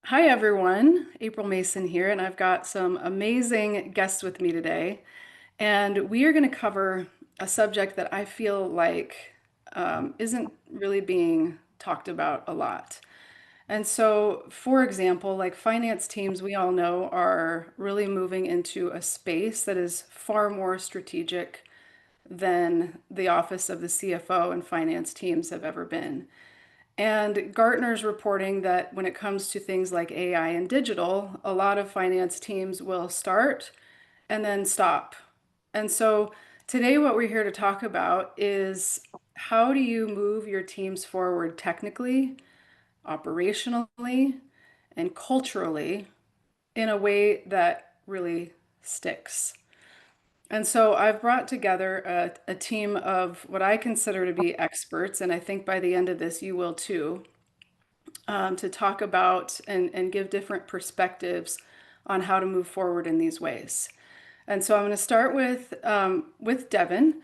Hi, everyone. April Mason here, and I've got some amazing guests with me today. And we are going to cover a subject that I feel like isn't really being talked about a lot. And so, for example, like finance teams, we all know are really moving into a space that is far more strategic than the office of the CFO and finance teams have ever been. And Gartner's reporting that when it comes to things like AI and digital, a lot of finance teams will start and then stop. And so today, what we're here to talk about is how do you move your teams forward technically, operationally, and culturally in a way that really sticks. And so I've brought together a team of what I consider to be experts, and I think by the end of this, you will too, to talk about and give different perspectives on how to move forward in these ways. And so I'm going to start with Devon,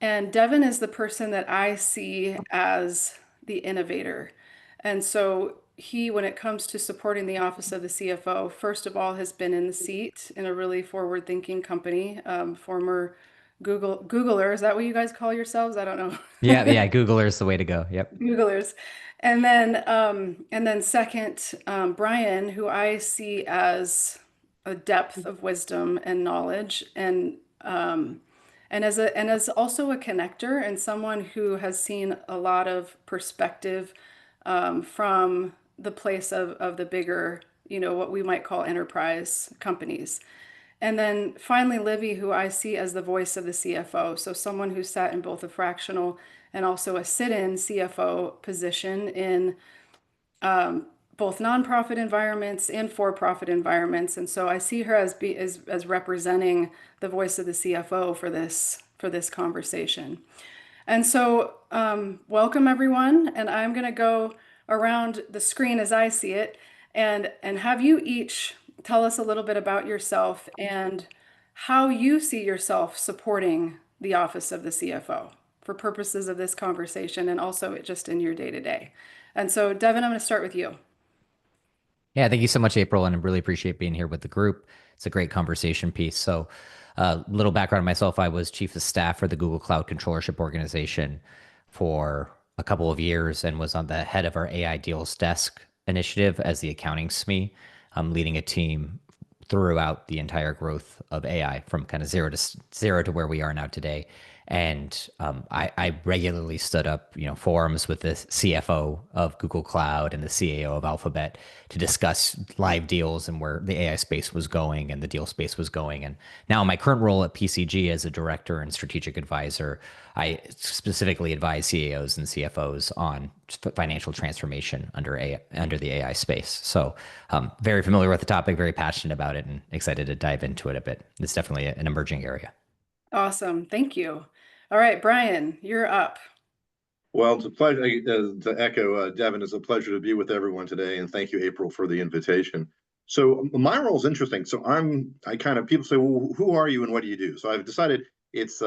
and Devon is the person that I see as the innovator. And so he, when it comes to supporting the office of the CFO, first of all, has been in the seat in a really forward-thinking company, former Googler. Is that what you guys call yourselves? I don't Yeah, know. yeah, Googler is the way to go. Yep. Googlers. And then second, Brian, who I see as a depth of wisdom and knowledge and as also a connector and someone who has seen a lot of perspective from the place of the bigger, what we might call enterprise companies. And then finally, Libby, who I see as the voice of the CFO. So someone who sat in both a fractional and also a sit-in CFO position in both nonprofit environments and for-profit environments. And so I see her as representing the voice of the CFO for this conversation. And so welcome everyone. And I'm going to go around the screen as I see it and have you each tell us a little bit about yourself and how you see yourself supporting the office of the CFO for purposes of this conversation and also just in your day to day. And so, Devin, I'm going to start with you. Yeah, thank you so much, April, and I really appreciate being here with the group. It's a great conversation piece. So, little background on myself: I was chief of staff for the Google Cloud Controllership Organization for a couple of years, and was on the head of our AI Deals Desk initiative as the accounting SME. I'm leading a team throughout the entire growth of AI from kind of zero to where we are now today. And I regularly stood up, forums with the CFO of Google Cloud and the CAO of Alphabet to discuss live deals and where the AI space was going and the deal space was going. And now, in my current role at PCG as a director and strategic advisor, I specifically advise CAOs and CFOs on financial transformation under the AI space. So, very familiar with the topic, very passionate about it, and excited to dive into it a bit. It's definitely an emerging area. Awesome. Thank you. All right, Brian, you're up. Well, it's a pleasure to echo Devin. It's a pleasure to be with everyone today, and thank you, April, for the invitation. So my role is interesting. So I kind of people say, well, who are you and what do you do? So I've decided it's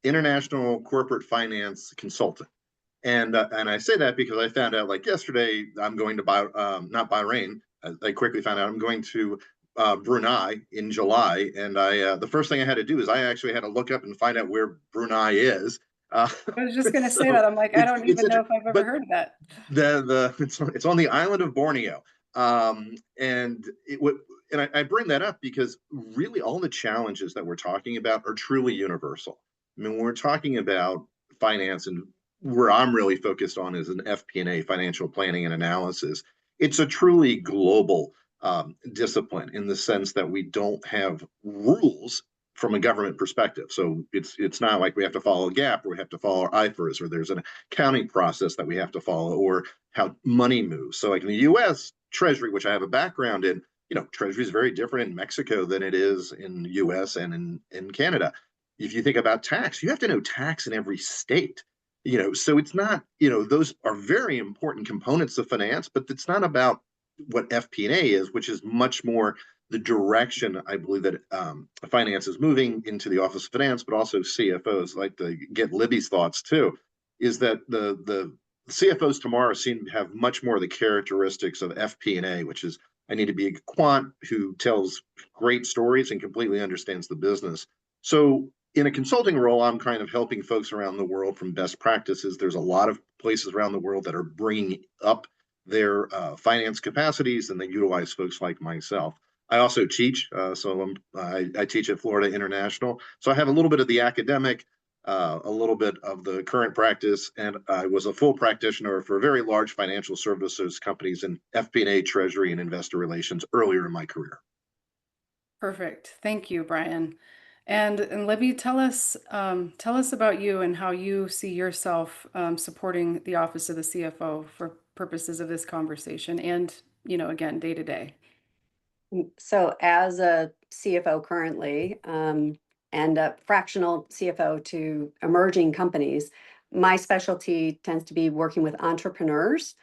international corporate finance consultant, and I say that because I found out like yesterday I'm going to not Bahrain. I quickly found out I'm going to Brunei in July, and I the first thing I had to do is I actually had to look up and find out where Brunei is. Uh, I was just going to say so that. I'm like, I don't it's even know if I've ever but heard of that. it's on the island of Borneo, and it would and I bring that up because really all the challenges that we're talking about are truly universal. I mean, when we're talking about finance and where I'm really focused on is an FP&A, financial planning and analysis. It's a truly global discipline in the sense that we don't have rules from a government perspective. So it's not like we have to follow a gap or we have to follow IFRS or there's an accounting process that we have to follow or how money moves. So like in the US Treasury, which I have a background in, Treasury is very different in Mexico than it is in the US and in Canada. If you think about tax, you have to know tax in every state. So it's not, those are very important components of finance, but it's not about what FP&A is, which is much more the direction I believe that finance is moving into the Office of Finance, but also CFOs. Like to get Libby's thoughts too, is that the CFOs tomorrow seem to have much more of the characteristics of FP&A, which is I need to be a quant who tells great stories and completely understands the business. So in a consulting role, I'm kind of helping folks around the world from best practices. There's a lot of places around the world that are bringing up their finance capacities, and they utilize folks like myself. I also teach, I teach at Florida International, so I have a little bit of the academic, a little bit of the current practice, and I was a full practitioner for very large financial services companies in FP&A, Treasury, and Investor Relations earlier in my career. Perfect. Thank you, Brian. And Libby, tell us about you and how you see yourself supporting the office of the CFO for purposes of this conversation and, again, day to day. So as a CFO currently, and a fractional CFO to emerging companies, my specialty tends to be working with entrepreneurs.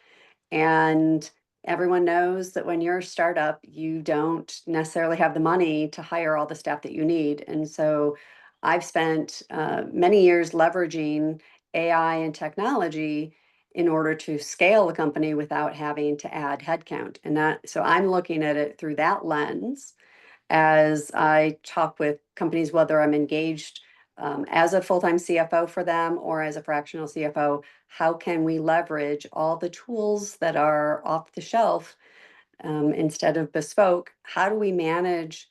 And everyone knows that when you're a startup, you don't necessarily have the money to hire all the staff that you need. And so I've spent many years leveraging AI and technology in order to scale the company without having to add headcount. So I'm looking at it through that lens as I talk with companies, whether I'm engaged as a full-time CFO for them or as a fractional CFO. How can we leverage all the tools that are off the shelf instead of bespoke? How do we manage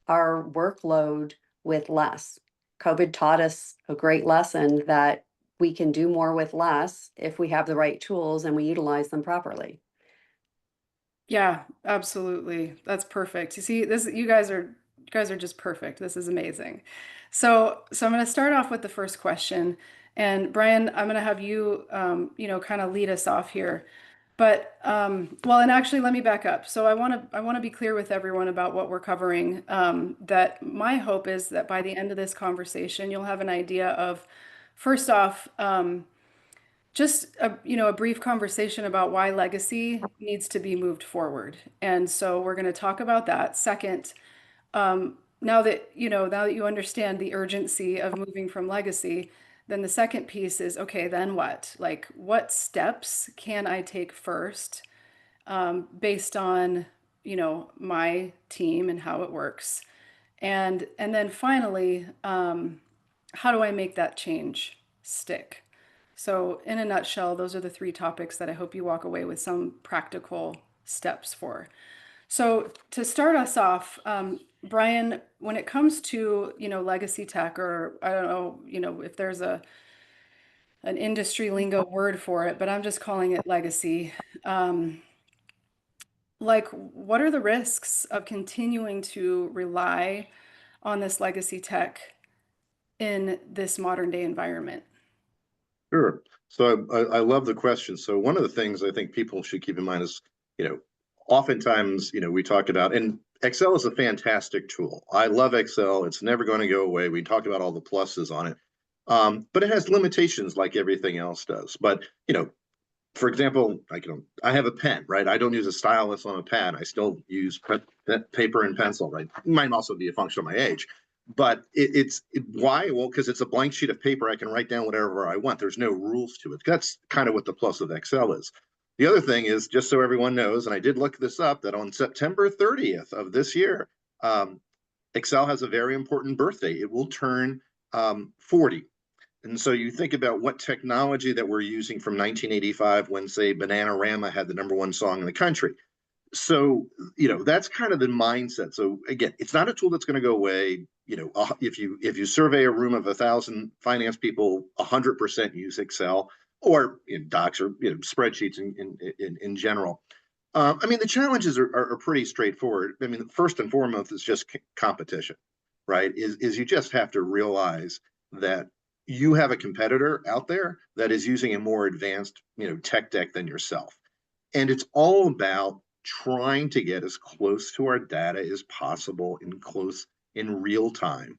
our workload with less? COVID taught us a great lesson that we can do more with less if we have the right tools and we utilize them properly. Yeah, absolutely. That's perfect. You see, you guys are just perfect. This is amazing. So I'm going to start off with the first question, and Brian, I'm going to have you, kind of lead us off here. But well, and actually, let me back up. So I want to be clear with everyone about what we're covering. That my hope is that by the end of this conversation, you'll have an idea of, first off, just a brief conversation about why legacy needs to be moved forward. And so we're going to talk about that. Second, now that you understand the urgency of moving from legacy, then the second piece is, okay, then what? Like, what steps can I take first, based on, my team and how it works? And then finally, how do I make that change stick? So, in a nutshell, those are the three topics that I hope you walk away with some practical steps for. So, to start us off, Brian, when it comes to, legacy tech, or I don't know, if there's an industry lingo word for it, but I'm just calling it legacy. Like, what are the risks of continuing to rely on this legacy tech in this modern day environment? Sure. So I love the question. So one of the things I think people should keep in mind is, oftentimes, we talk about, and Excel is a fantastic tool. I love Excel. It's never going to go away. We talk about all the pluses on it. But it has limitations like everything else does. But, for example, I have a pen, right? I don't use a stylus on a pad. I still use paper and pencil, right? It might also be a function of my age. But why? Well, because it's a blank sheet of paper. I can write down whatever I want. There's no rules to it. That's kind of what the plus of Excel is. The other thing is, just so everyone knows, and I did look this up, that on September 30th of this year, Excel has a very important birthday. It will turn 40. And so you think about what technology that we're using from 1985 when, say, Bananarama had the #1 song in the country. So, that's kind of the mindset. So again, it's not a tool that's going to go away. If you survey a room of 1,000 finance people, 100% use Excel or in docs or spreadsheets in general. The challenges are pretty straightforward. First and foremost is just competition, right? Is you just have to realize that you have a competitor out there that is using a more advanced, tech deck than yourself. And it's all about trying to get as close to our data as possible in real time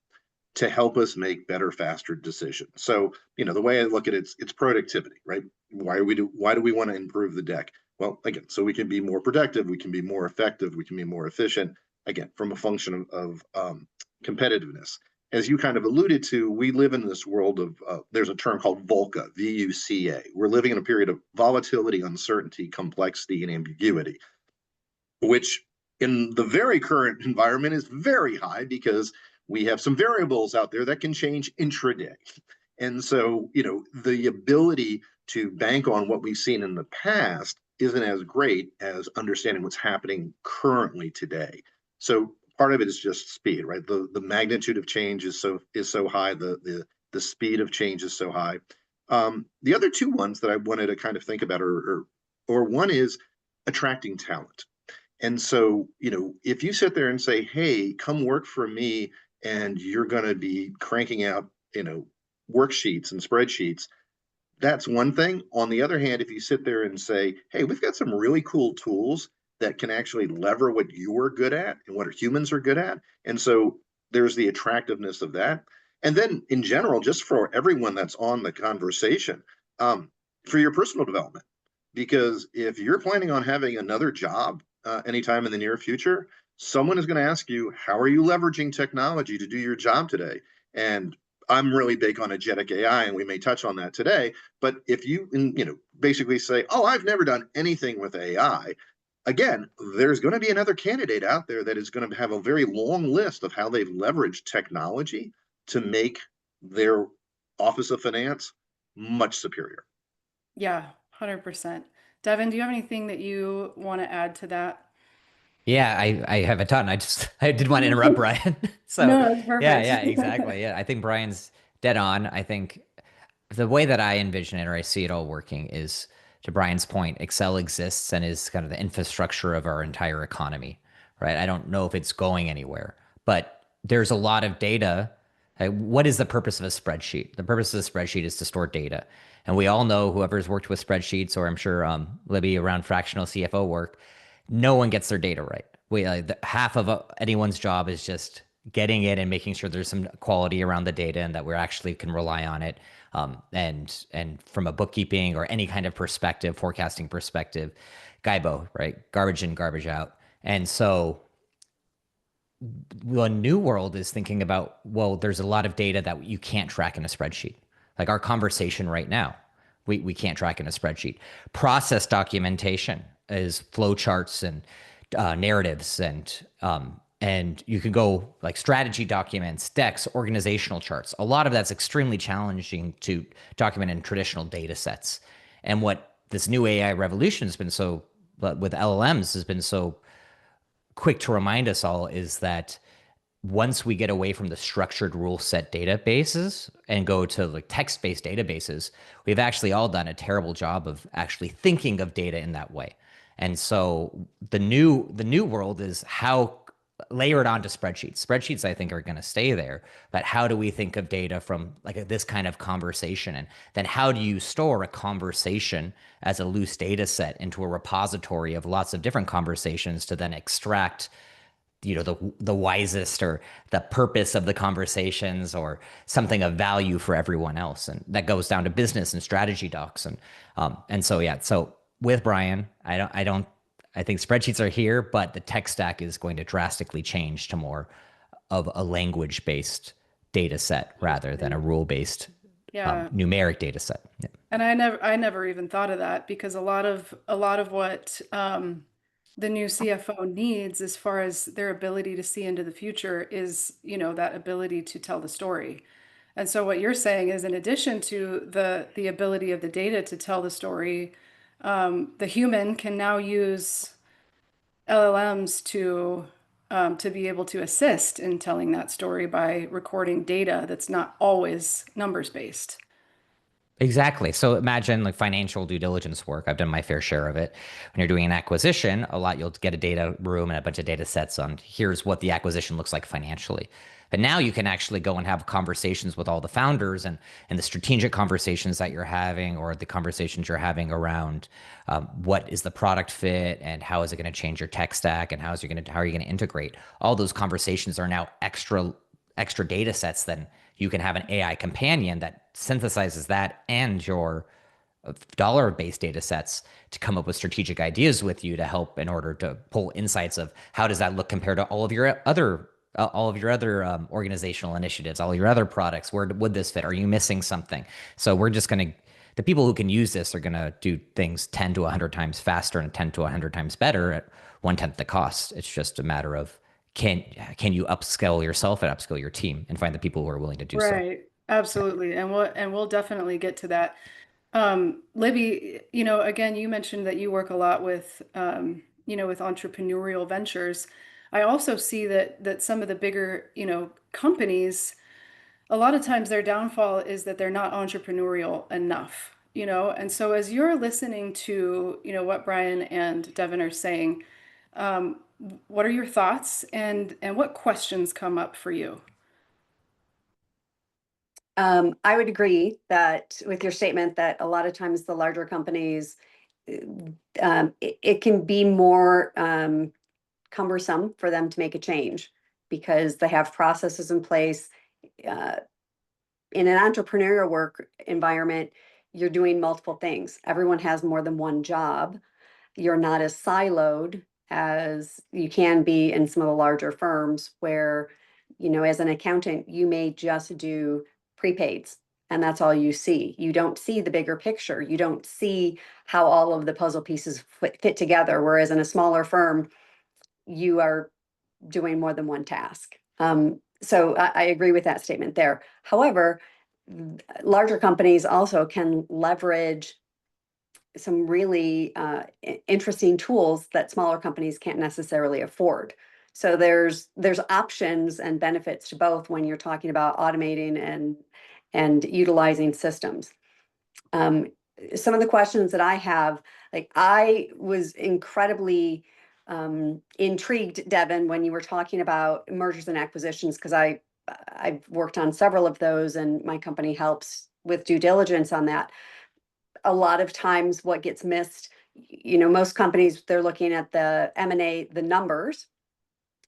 to help us make better, faster decisions. So, the way I look at it, it's productivity, right? Why do we want to improve the deck? Well, again, so we can be more productive, we can be more effective, we can be more efficient, again, from a function of competitiveness. As you kind of alluded to, we live in this world of, there's a term called VUCA, VUCA. We're living in a period of volatility, uncertainty, complexity, and ambiguity, which in the very current environment is very high because we have some variables out there that can change intraday. And so, the ability to bank on what we've seen in the past isn't as great as understanding what's happening currently today. So part of it is just speed, right? The magnitude of change is so high, the speed of change is so high. The other two ones that I wanted to kind of think about or one is attracting talent. And so, if you sit there and say, hey, come work for me, and you're going to be cranking out, worksheets and spreadsheets, that's one thing. On the other hand, if you sit there and say, hey, we've got some really cool tools that can actually lever what you're good at and what humans are good at. And so there's the attractiveness of that. And then in general, just for everyone that's on the conversation, for your personal development, because if you're planning on having another job anytime in the near future, someone is going to ask you, how are you leveraging technology to do your job today? And I'm really big on agentic AI, and we may touch on that today. But if you, basically say, "Oh, I've never done anything with AI," again, there's going to be another candidate out there that is going to have a very long list of how they've leveraged technology to make their Office of Finance much superior. Yeah, 100%. Devin, do you have anything that you want to add to that? Yeah, I have a ton. I did want to interrupt Brian. So No, it's yeah, perfect. yeah, exactly. Yeah, I think Brian's dead on. I think the way that I envision it or I see it all working is, to Brian's point, Excel exists and is kind of the infrastructure of our entire economy, right? I don't know if it's going anywhere, but there's a lot of data. What is the purpose of a spreadsheet? The purpose of the spreadsheet is to store data. And we all know, whoever's worked with spreadsheets, or I'm sure Libby around fractional CFO work, no one gets their data right. Half of anyone's job is just getting it and making sure there's some quality around the data and that we actually can rely on it. And from a bookkeeping or any kind of perspective, forecasting perspective, Gaibo, right? Garbage in, garbage out. And so the new world is thinking about, well, there's a lot of data that you can't track in a spreadsheet. Like our conversation right now, we can't track in a spreadsheet. Process documentation is flowcharts and narratives, and you can go like strategy documents, decks, organizational charts. A lot of that's extremely challenging to document in traditional data sets. And what this new AI revolution has been so, but with LLMs has been so quick to remind us all, is that once we get away from the structured rule set databases and go to like text-based databases, we've actually all done a terrible job of actually thinking of data in that way. And so the new world is how layered onto spreadsheets. Spreadsheets, I think, are going to stay there, but how do we think of data from like this kind of conversation? And then how do you store a conversation as a loose data set into a repository of lots of different conversations to then extract the wisest or the purpose of the conversations or something of value for everyone else? And that goes down to business and strategy docs. And so yeah, so with Brian, I think spreadsheets are here, but the tech stack is going to drastically change to more of a language based data set rather than a rule based Yeah. numeric data set. Yeah. And I never even thought of that because a lot of what the new CFO needs as far as their ability to see into the future is, that ability to tell the story. And so what you're saying is in addition to the ability of the data to tell the story, the human can now use LLMs to be able to assist in telling that story by recording data that's not always numbers based. Exactly. So imagine like financial due diligence work. I've done my fair share of it. When you're doing an acquisition, a lot you'll get a data room and a bunch of data sets on here's what the acquisition looks like financially. But now you can actually go and have conversations with all the founders and the strategic conversations that you're having or the conversations you're having around what is the product fit and how is it going to change your tech stack and how are you going to integrate. All those conversations are now extra data sets. Then you can have an AI companion that synthesizes that and your dollar-based data sets to come up with strategic ideas with you to help in order to pull insights of how does that look compared to all of your other organizational initiatives, all your other products. Where would this fit? Are you missing something? So we're just going to the people who can use this are going to do things 10 to 100 times faster and 10 to 100 times better at one tenth the cost. It's just a matter of can you upskill yourself and upskill your team and find the people who are willing to do so. Right. Absolutely. And we'll definitely get to that. Libby, again, you mentioned that you work a lot with, with entrepreneurial ventures. I also see that some of the bigger, companies, a lot of times their downfall is that they're not entrepreneurial enough, And so as you're listening to, what Brian and Devon are saying, um, what are your thoughts and what questions come up for you? I would agree that with your statement that a lot of times the larger companies, it can be more cumbersome for them to make a change because they have processes in place. Uh, in an entrepreneurial work environment, you're doing multiple things. Everyone has more than one job. You're not as siloed as you can be in some of the larger firms where, as an accountant, you may just do prepaids and that's all you see. You don't see the bigger picture. You don't see how all of the puzzle pieces fit together. Whereas in a smaller firm, you are doing more than one task. So I agree with that statement there. However, larger companies also can leverage some really interesting tools that smaller companies can't necessarily afford. So there's options and benefits to both when you're talking about automating and utilizing systems. Um, some of the questions that I have, like I was incredibly intrigued, Devon, when you were talking about mergers and acquisitions, because I've worked on several of those, and my company helps with due diligence on that. A lot of times, what gets missed, most companies they're looking at the M&A, the numbers.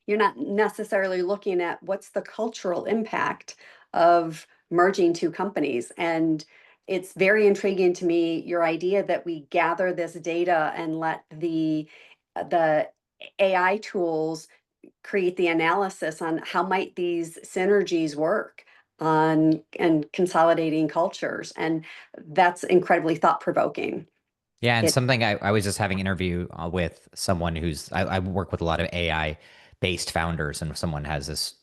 You're not necessarily looking at what's the cultural impact of merging two companies. And it's very intriguing to me, your idea that we gather this data and let the AI tools create the analysis on how might these synergies work on and consolidating cultures. And that's incredibly thought provoking. Yeah, and It something I was just having an interview with someone I work with a lot of AI based founders, and someone has this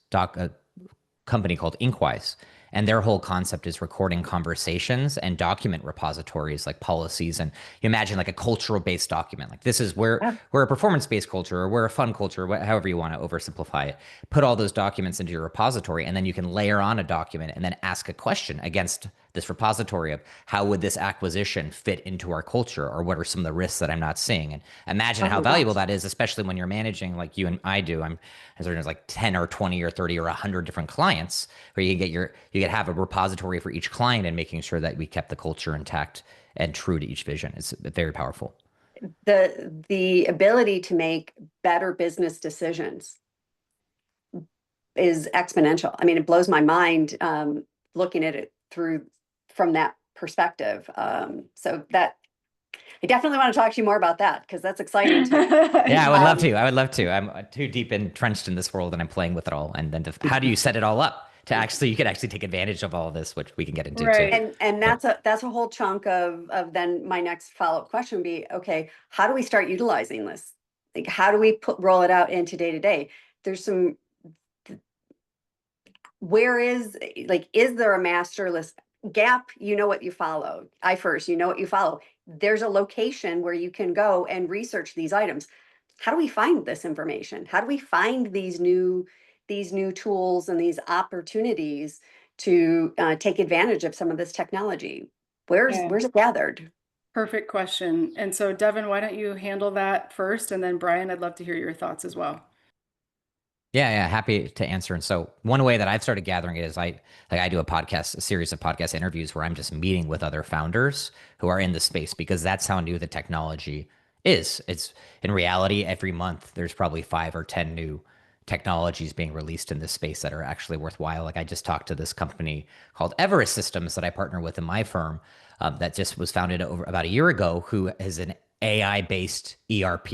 company called Inkwise. And their whole concept is recording conversations and document repositories like policies. And you imagine like a cultural based document. Like this is where yeah, we're a performance based culture or we're a fun culture, however you want to oversimplify it. Put all those documents into your repository, and then you can layer on a document and then ask a question against this repository of how would this acquisition fit into our culture, or what are some of the risks that I'm not seeing. And imagine oh how my valuable gosh. that is, especially when you're managing like you and I do. I'm as there's like 10 or 20 or 30 or 100 different clients, where you can have a repository for each client, and making sure that we kept the culture intact and true to each vision. It's very powerful. The ability to make better business decisions is exponential. I mean, it blows my mind looking at it from that perspective. So that I definitely want to talk to you more about that because that's exciting to me. Yeah, I would love Um, to. I would love to. I'm too deep entrenched in this world, and I'm playing with it all. And then how do you set it all up to actually, you can actually take advantage of all of this, which we can get into too. Right. and But that's a whole chunk of then my next follow-up question would be, okay, how do we start utilizing this? Like, how do we roll it out into day to day? There's some where is like is there a master list gap? You know what you follow. I first, you know what you follow. There's a location where you can go and research these items. How do we find this information? How do we find these new tools and these opportunities to take advantage of some of this technology? Yeah. Where's it gathered? Perfect question. And so, Devin, why don't you handle that first? And then, Brian, I'd love to hear your thoughts as well. yeah, yeah, happy to answer. And so one way that I've started gathering it is I do a series of podcast interviews where I'm just meeting with other founders who are in the space, because that's how new the technology is. It's in reality, every month there's probably 5 or 10 new technologies being released in this space that are actually worthwhile. Like I just talked to this company called Everest Systems that I partner with in my firm, that just was founded over about a year ago, who is an AI based ERP,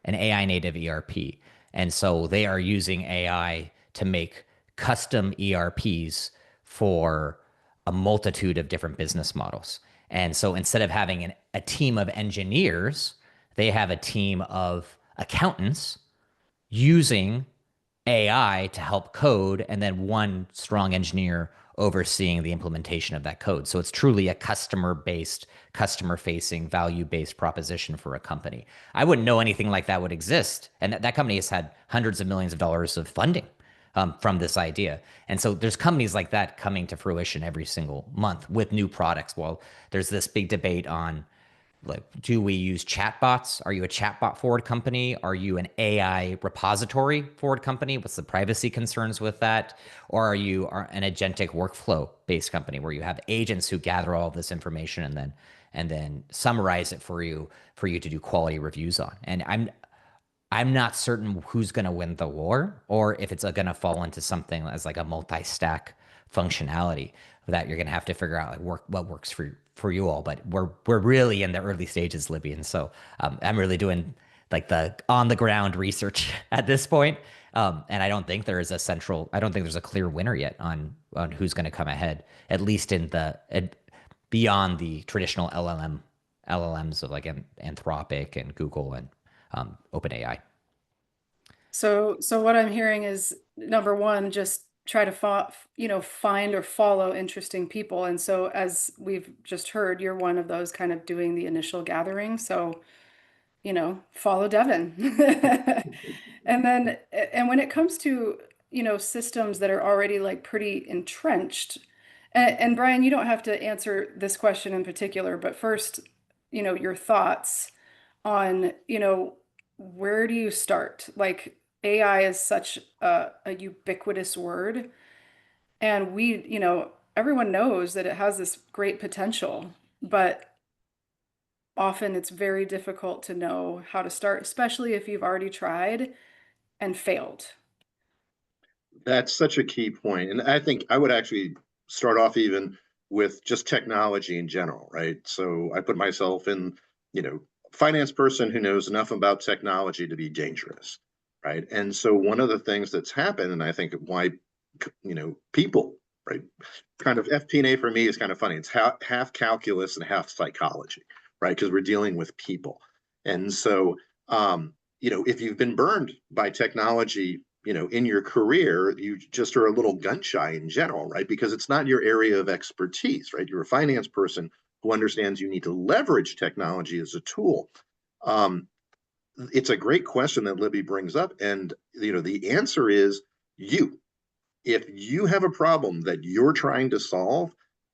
an AI native ERP. And so they are using AI to make custom ERPs for a multitude of different business models. And so instead of having a team of engineers, they have a team of accountants using AI to help code, and then one strong engineer overseeing the implementation of that code. So it's truly a customer-based, customer-facing, value-based proposition for a company. I wouldn't know anything like that would exist. And that company has had hundreds of millions of dollars of funding from this idea. And so there's companies like that coming to fruition every single month with new products. Well, there's this big debate on, like, do we use chatbots? Are you a chatbot forward company? Are you an AI repository forward company? What's the privacy concerns with that? Or are you an agentic workflow based company where you have agents who gather all of this information and then summarize it for you to do quality reviews on? And I'm not certain who's going to win the war, or if it's going to fall into something as like a multi-stack functionality that you're going to have to figure out, like, what works for you all. But we're really in the early stages, Libby, and so I'm really doing like the on the ground research at this point. And I don't think there's a clear winner yet on who's going to come ahead, at least beyond the traditional LLMs of like Anthropic and Google and OpenAI. So what I'm hearing is, number one, just try to find or follow interesting people. And so as we've just heard, you're one of those kind of doing the initial gathering. So, follow Devon. And then, and when it comes to, systems that are already like pretty entrenched, and Brian, you don't have to answer this question in particular, but first, your thoughts on, where do you start? Like, AI is such a ubiquitous word, and everyone knows that it has this great potential, but often it's very difficult to know how to start, especially if you've already tried and failed. That's such a key point. And I think I would actually start off even with just technology in general, right? So I put myself in, finance person who knows enough about technology to be dangerous, right? And so one of the things that's happened, and I think why, people, right, kind of FP&A for me is kind of funny. It's half calculus and half psychology, right? Because we're dealing with people. And so, if you've been burned by technology, in your career, you just are a little gun shy in general, right? Because it's not your area of expertise, right? You're a finance person who understands you need to leverage technology as a tool. Um, it's a great question that Libby brings up. And, the answer is you. If you have a problem that you're trying to solve,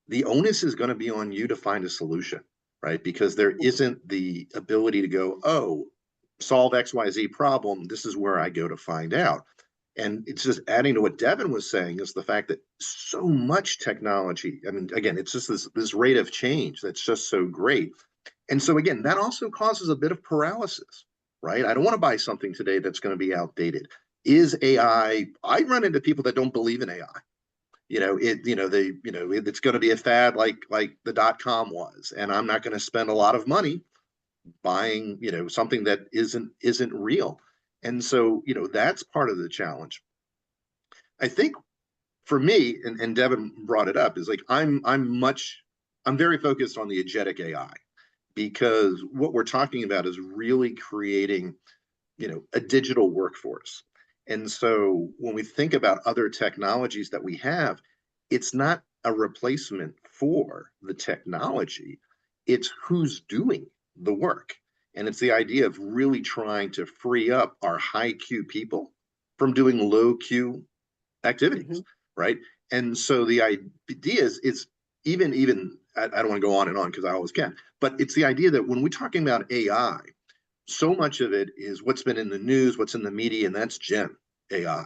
the onus is going to be on you to find a solution, right? Because there isn't the ability to go, oh, solve XYZ problem. This is where I go to find out. And it's just adding to what Devon was saying is the fact that so much technology, I mean, again, it's just this rate of change that's just so great. And so again, that also causes a bit of paralysis, right? I don't want to buy something today that's going to be outdated. Is AI, I run into people that don't believe in AI. It's going to be a fad like the .com was, and I'm not going to spend a lot of money buying, something that isn't real. And so, that's part of the challenge. I think for me, and Devon brought it up, is like I'm very focused on the agentic AI, because what we're talking about is really creating, a digital workforce. And so when we think about other technologies that we have, it's not a replacement for the technology, it's who's doing the work. And it's the idea of really trying to free up our high Q people from doing low Q activities, right? And so the idea is even I don't want to go on and on because I always can, but it's the idea that when we're talking about AI, so much of it is what's been in the news, what's in the media, and that's Gen AI.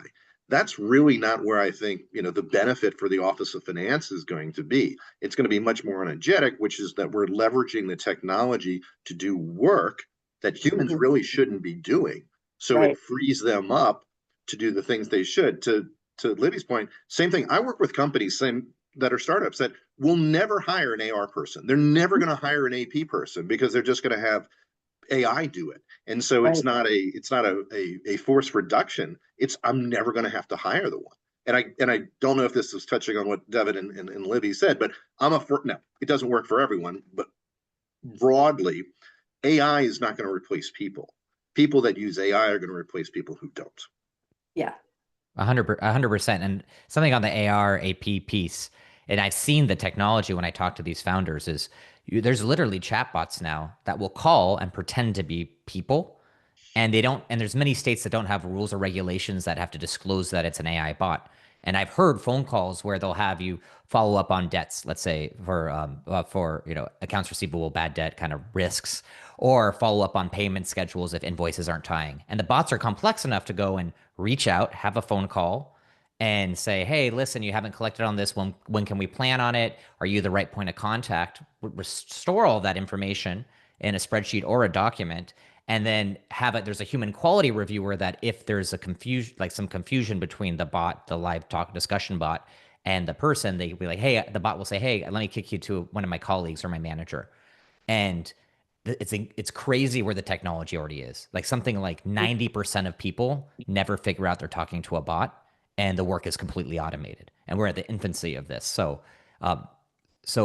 That's really not where I think, the benefit for the Office of Finance is going to be. It's going to be much more energetic, which is that we're leveraging the technology to do work that humans really shouldn't be doing. So it frees them up to do the things they should. To Libby's point, same thing. I work with companies that are startups that will never hire an AR person. They're never going to hire an AP person because they're just going to have AI do it. And so it's not a forced reduction. It's I'm never going to have to hire the one. and I don't know if this is touching on what Devon and Libby said, but no, it doesn't work for everyone, but broadly, AI is not going to replace people. People that use AI are going to replace people who don't. Yeah. 100%. And something on the AR AP piece, and I've seen the technology when I talk to these founders is there's literally chatbots now that will call and pretend to be people. And they don't, and there's many states that don't have rules or regulations that have to disclose that it's an AI bot. And I've heard phone calls where they'll have you follow up on debts, let's say for accounts receivable, bad debt kind of risks, or follow up on payment schedules if invoices aren't tying. And the bots are complex enough to go and reach out, have a phone call, and say, hey, listen, you haven't collected on this. When can we plan on it? Are you the right point of contact? Restore all that information in a spreadsheet or a document, and then have it. There's a human quality reviewer that if there's a confusion, like some confusion between the bot, the live talk discussion bot, and the person, they will be like, hey, the bot will say, hey, let me kick you to one of my colleagues or my manager. And it's crazy where the technology already is. Like something like 90% of people never figure out they're talking to a bot, and the work is completely automated. And we're at the infancy of this. So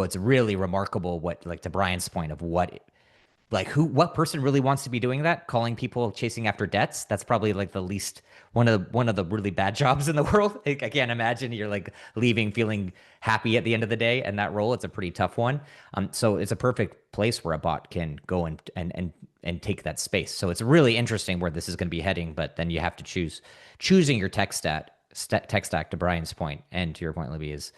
it's really remarkable what, like to Brian's point of what person really wants to be doing that? Calling people chasing after debts? That's probably like the least one of the really bad jobs in the world. I can't imagine you're like leaving feeling happy at the end of the day. And that role, it's a pretty tough one. So it's a perfect place where a bot can go and take that space. So it's really interesting where this is going to be heading. But then you have to choosing your tech stack to Brian's point and to your point, Libby, is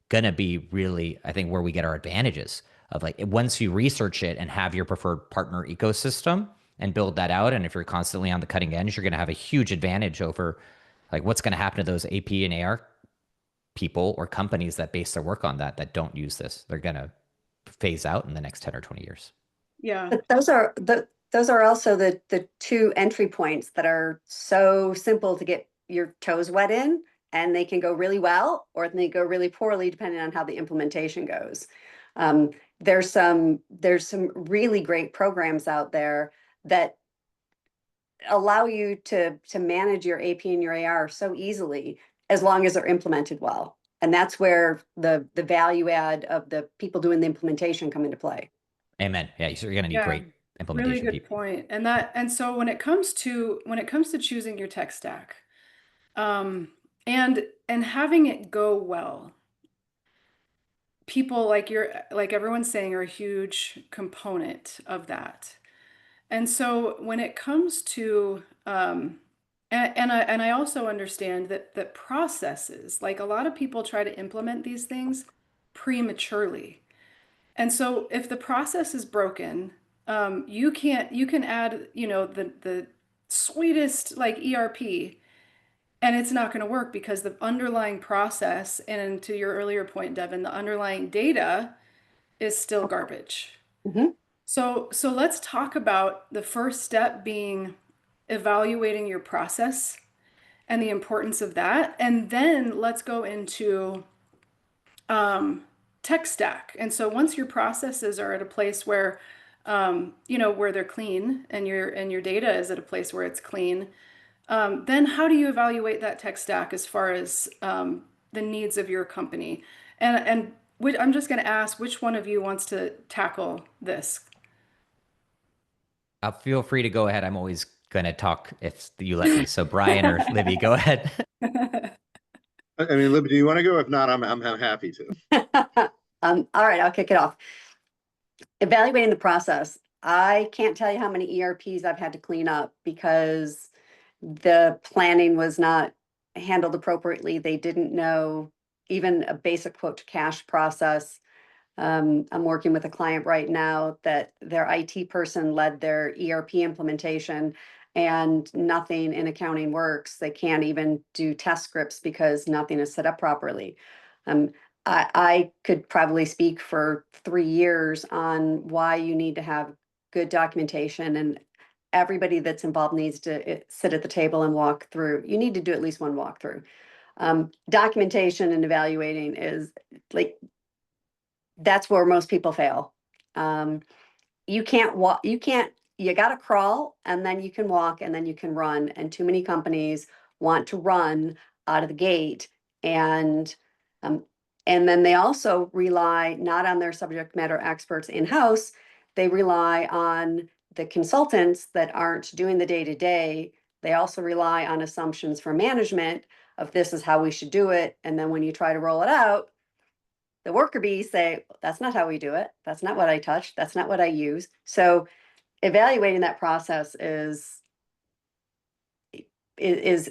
gonna be really, I think, where we get our advantages of like once you research it and have your preferred partner ecosystem and build that out. And if you're constantly on the cutting edge, you're gonna have a huge advantage over like what's gonna happen to those AP and AR people or companies that base their work on that don't use this. They're gonna phase out in the next 10 or 20 years. Yeah. But those are also the two entry points that are so simple to get your toes wet in, and they can go really well or they go really poorly depending on how the implementation goes. There's some really great programs out there that allow you to manage your AP and your AR so easily as long as they're implemented well. And that's where the value add of the people doing the implementation come into play. Amen. Yeah, so you're gonna need Yeah. great Really implementation good people. point. And so when it comes to choosing your tech stack, um, and having it go well, people like everyone's saying are a huge component of that. And so when it comes to and I also understand that processes, like a lot of people try to implement these things prematurely. And so if the process is broken, you can add, the sweetest like ERP, and it's not going to work because the underlying process, and to your earlier point, Devin, the underlying data is still garbage. Mhm. So let's talk about the first step being evaluating your process and the importance of that. And then let's go into tech stack. And so once your processes are at a place where where they're clean and your data is at a place where it's clean, then how do you evaluate that tech stack as far as the needs of your company? I'm just going to ask which one of you wants to tackle this. Feel free to go ahead. I'm always gonna talk if you let me. So Brian or Libby, go ahead. I mean, Libby, do you want to go? If not, I'm happy to. All right, I'll kick it off. Evaluating the process. I can't tell you how many ERPs I've had to clean up because the planning was not handled appropriately. They didn't know even a basic quote to cash process. I'm working with a client right now that their IT person led their ERP implementation and nothing in accounting works. They can't even do test scripts because nothing is set up properly. Um, I could probably speak for 3 years on why you need to have good documentation, and everybody that's involved needs to sit at the table and walk through. You need to do at least one walkthrough. Documentation and evaluating is like that's where most people fail. You can't walk, you got to crawl and then you can walk and then you can run. And too many companies want to run out of the gate And um, and then they also rely not on their subject matter experts in-house, they rely on the consultants that aren't doing the day-to-day. They also rely on assumptions from management of this is how we should do it. And then when you try to roll it out, the worker bees say, that's not how we do it. That's not what I touch. That's not what I use. So evaluating that process is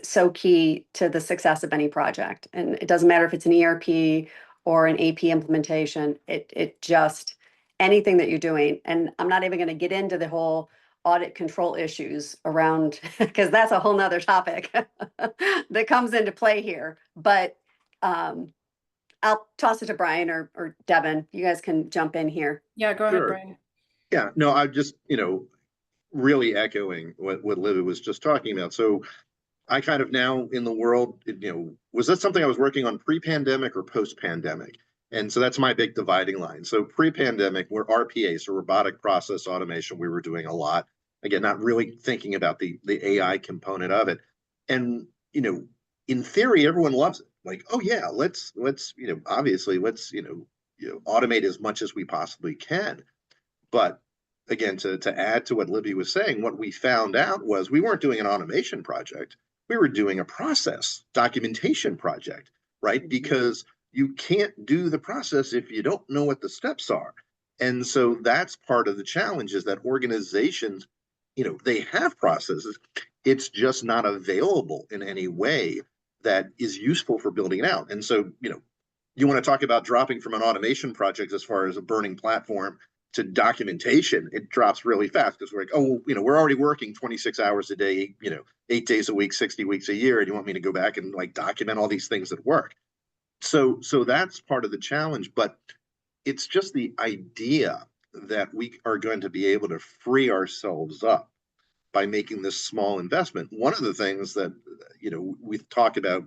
so key to the success of any project. And it doesn't matter if it's an ERP or an AP implementation, it just, anything that you're doing. And I'm not even going to get into the whole audit control issues around, because that's a whole nother topic that comes into play here. But I'll toss it to Brian or Devon. You guys can jump in here. Yeah, go ahead, Sure. Brian. Yeah, no, I'm just, really echoing what Libby was just talking about. So I kind of now in the world, was that something I was working on pre-pandemic or post-pandemic? And so that's my big dividing line. So pre-pandemic, we're RPA, so robotic process automation, we were doing a lot. Again, not really thinking about the AI component of it. And, in theory, everyone loves it. Like, oh yeah, let's obviously let's automate as much as we possibly can. But again, to add to what Libby was saying, what we found out was we weren't doing an automation project. We were doing a process documentation project, right? Because you can't do the process if you don't know what the steps are. And so that's part of the challenge is that organizations, they have processes. It's just not available in any way that is useful for building it out. And so, you want to talk about dropping from an automation project as far as a burning platform to documentation, it drops really fast because we're like, oh, we're already working 26 hours a day, 8 days a week, 60 weeks a year. And you want me to go back and like document all these things that work. So that's part of the challenge, but it's just the idea that we are going to be able to free ourselves up by making this small investment. One of the things that, we've talked about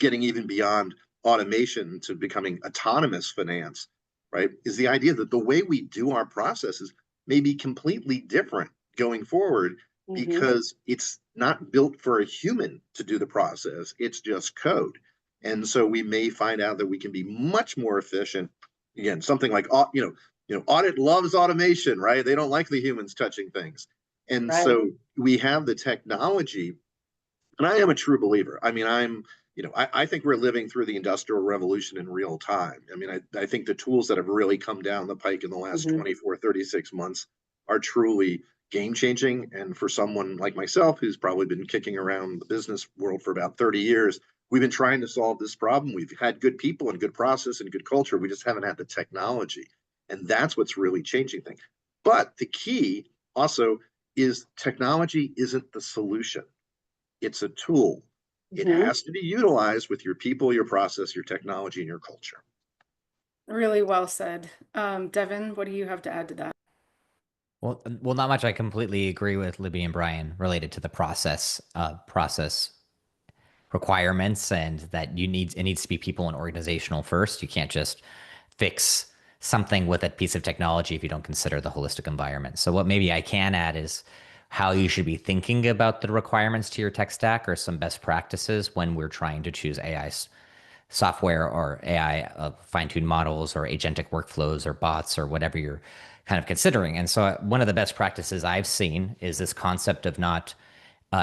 getting even beyond automation to becoming autonomous finance, right, is the idea that the way we do our processes may be completely different going forward because it's not built for a human to do the process. It's just code. And so we may find out that we can be much more efficient. Again, something like, audit loves automation, right? They don't like the humans touching things. And Right. so we have the technology, and I am a true believer. I mean, I think we're living through the industrial revolution in real time. I mean, I think the tools that have really come down the pike in the last 24, 36 months are truly game changing. And for someone like myself, who's probably been kicking around the business world for about 30 years, we've been trying to solve this problem. We've had good people and good process and good culture. We just haven't had the technology. And that's what's really changing things. But the key also is technology isn't the solution. It's a tool. It has to be utilized with your people, your process, your technology, and your culture. Really well said. Devin, what do you have to add to that? Well, not much. I completely agree with Libby and Brian related to the process requirements, and that it needs to be people and organizational first. You can't just fix something with a piece of technology if you don't consider the holistic environment. So what maybe I can add is how you should be thinking about the requirements to your tech stack or some best practices when we're trying to choose AI software or AI fine-tuned models or agentic workflows or bots or whatever you're kind of considering. And so one of the best practices I've seen is this concept of not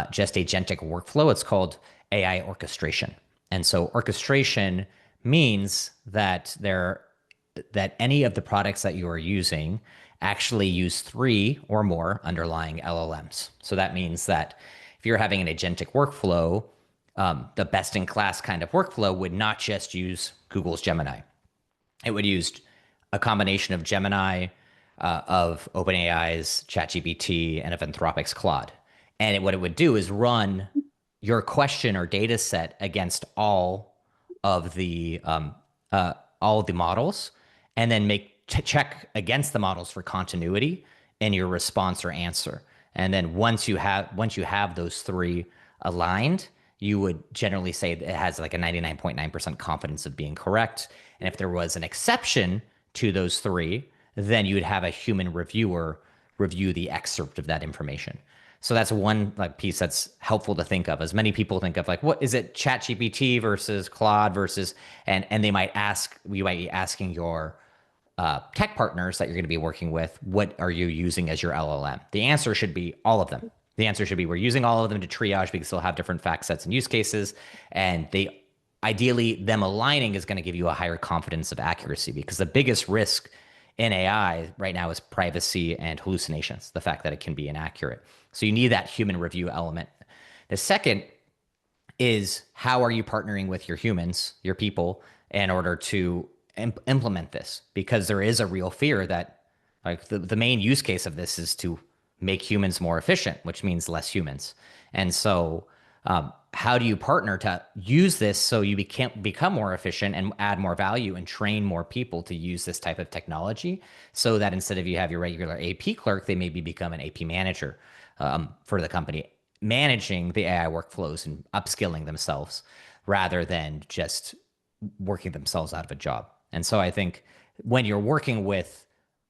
just agentic workflow. It's called AI orchestration. And so orchestration means that any of the products that you are using actually use 3 or more underlying LLMs. So that means that if you're having an agentic workflow, the best in class kind of workflow would not just use Google's Gemini. It would use a combination of Gemini, of OpenAI's ChatGPT, and of Anthropic's Claude. And what it would do is run your question or data set against of the all of the models, and then check against the models for continuity in your response or answer. And then once you have those 3 aligned, you would generally say that it has like a 99.9% confidence of being correct. And if there was an exception to those 3, then you would have a human reviewer review the excerpt of that information. So that's one like piece that's helpful to think of. As many people think of like, what is it, ChatGPT versus Claude versus, and they might ask, you might be asking your tech partners that you're going to be working with, what are you using as your LLM? The answer should be all of them. The answer should be we're using all of them to triage because they'll have different fact sets and use cases, and they ideally them aligning is going to give you a higher confidence of accuracy because the biggest risk in AI right now is privacy and hallucinations, the fact that it can be inaccurate. So you need that human review element. The second is how are you partnering with your humans, your people, in order to implement this? Because there is a real fear that like the main use case of this is to make humans more efficient, which means less humans. And so how do you partner to use this so you become more efficient and add more value and train more people to use this type of technology so that instead of you have your regular AP clerk, they maybe become an AP manager for the company, managing the AI workflows and upskilling themselves rather than just working themselves out of a job. And so I think when you're working with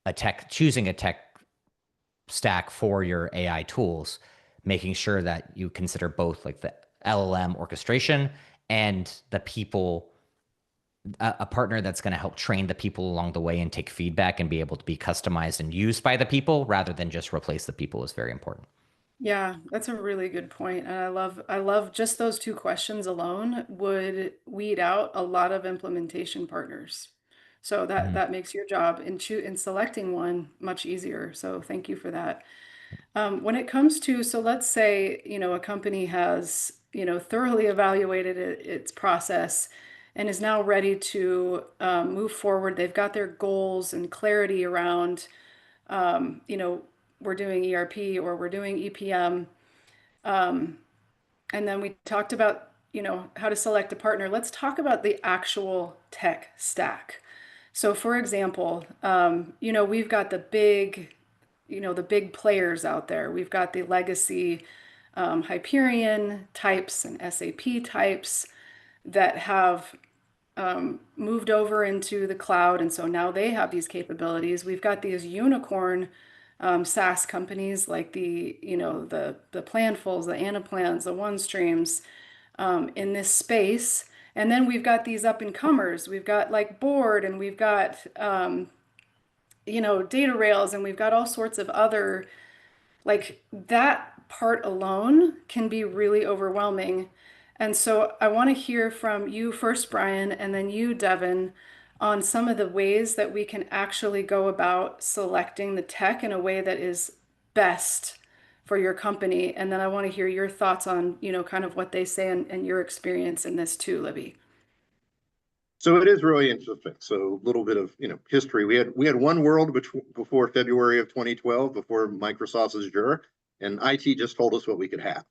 a tech, choosing a tech stack for your AI tools, making sure that you consider both like the LLM orchestration and the people, a partner that's going to help train the people along the way and take feedback and be able to be customized and used by the people rather than just replace the people is very important. Yeah, that's a really good point. And I love just those two questions alone would weed out a lot of implementation partners. So Mhm. that makes your job in selecting one much easier. So thank you for that. When it comes to, so let's say, a company has, thoroughly evaluated its process and is now ready to move forward. They've got their goals and clarity around, um, you know, we're doing ERP or we're doing EPM. And then we talked about, how to select a partner. Let's talk about the actual tech stack. So for example, we've got the big players out there. We've got the legacy Hyperion types and SAP types that have moved over into the cloud, and so now they have these capabilities. We've got these unicorn SaaS companies like the Planfuls, the Anaplans, the OneStreams in this space. And then we've got these up and comers. We've got like Board, and we've got data rails, and we've got all sorts of other, like that part alone can be really overwhelming. And so I want to hear from you first, Brian, and then you, Devon, on some of the ways that we can actually go about selecting the tech in a way that is best for your company. And then I want to hear your thoughts on, kind of what they say and your experience in this too, Libby. So it is really interesting. So a little bit of history. We had one world before February of 2012, before Microsoft's Azure, and IT just told us what we could have,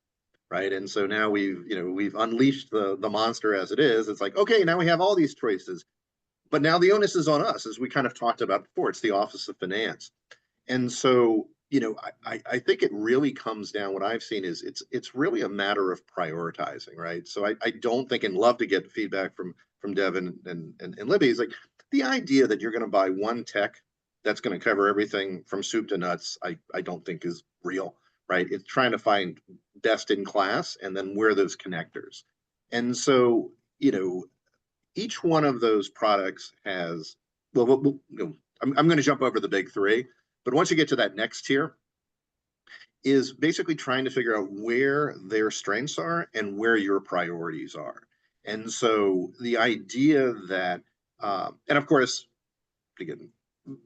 right? And so now we've unleashed the monster as it is. It's like, okay, now we have all these choices, but now the onus is on us, as we kind of talked about before. It's the Office of Finance. And so, I think it really comes down, what I've seen is it's really a matter of prioritizing, right? So I don't think, and love to get feedback from Devon and Libby, is like the idea that you're going to buy one tech that's going to cover everything from soup to nuts, I don't think is real, right? It's trying to find best in class and then where those connectors. And so, each one of those products has, I'm going to jump over the big three, but once you get to that next tier, is basically trying to figure out where their strengths are and where your priorities are. And so the idea that, and of course, again,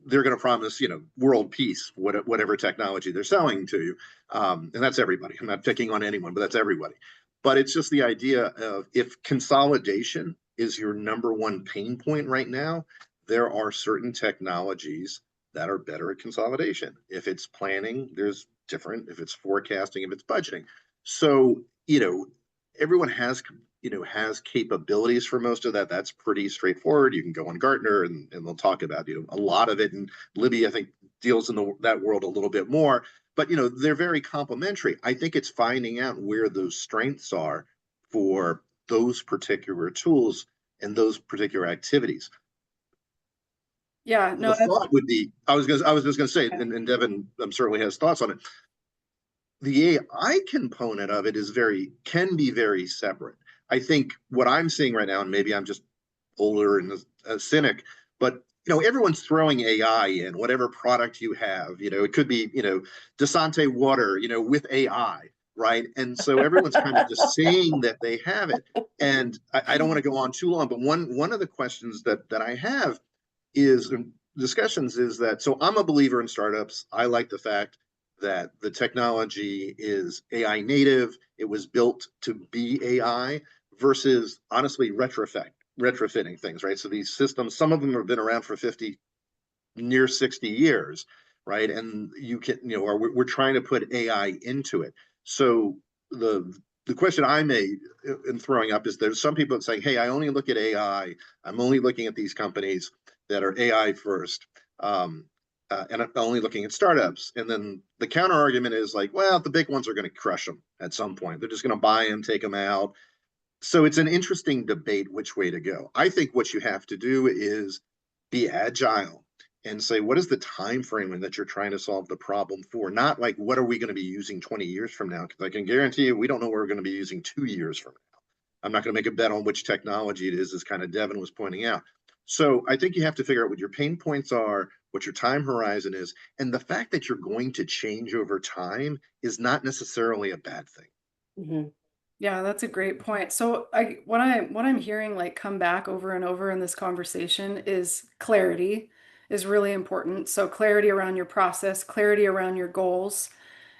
they're going to promise, world peace, whatever technology they're selling to you. And that's everybody. I'm not picking on anyone, but that's everybody. But it's just the idea of, if consolidation is your number one pain point right now, there are certain technologies that are better at consolidation. If it's planning, there's different. If it's forecasting, if it's budgeting. So, everyone has capabilities for most of that. That's pretty straightforward. You can go on Gartner and they'll talk about, a lot of it. And Libby, I think, deals in that world a little bit more. But, they're very complementary. I think it's finding out where those strengths are for those particular tools and those particular activities. Yeah, no, The that's thought would be, I was just going to say, and Devon certainly has thoughts on it. the AI component of it is can be very separate. I think what I'm seeing right now, and maybe I'm just older and a cynic, but everyone's throwing AI in whatever product you have. It could be Desante water, with AI, right? And so everyone's kind of just saying that they have it. And I don't want to go on too long, but one of the questions that I have is discussions is that, so I'm a believer in startups. I like the fact that the technology is AI native. It was built to be AI versus honestly retrofitting things, right? So these systems, some of them have been around for 50, near 60 years, right? And or we're trying to put AI into it. So the question I made in throwing up is there's some people that saying, hey, I only look at AI. I'm only looking at these companies that are AI first. And I'm only looking at startups. And then the counter argument is like, well, the big ones are going to crush them at some point. They're just going to buy them, take them out. So it's an interesting debate which way to go. I think what you have to do is be agile and say, what is the time frame that you're trying to solve the problem for? Not like, what are we going to be using 20 years from now? Because I can guarantee you, we don't know what we're going to be using 2 years from now. I'm not going to make a bet on which technology it is, as kind of Devon was pointing out. So I think you have to figure out what your pain points are, what your time horizon is, and the fact that you're going to change over time is not necessarily a bad thing. Mm-hmm. Yeah, that's a great point. So what I'm hearing like come back over and over in this conversation is clarity is really important. So clarity around your process, clarity around your goals,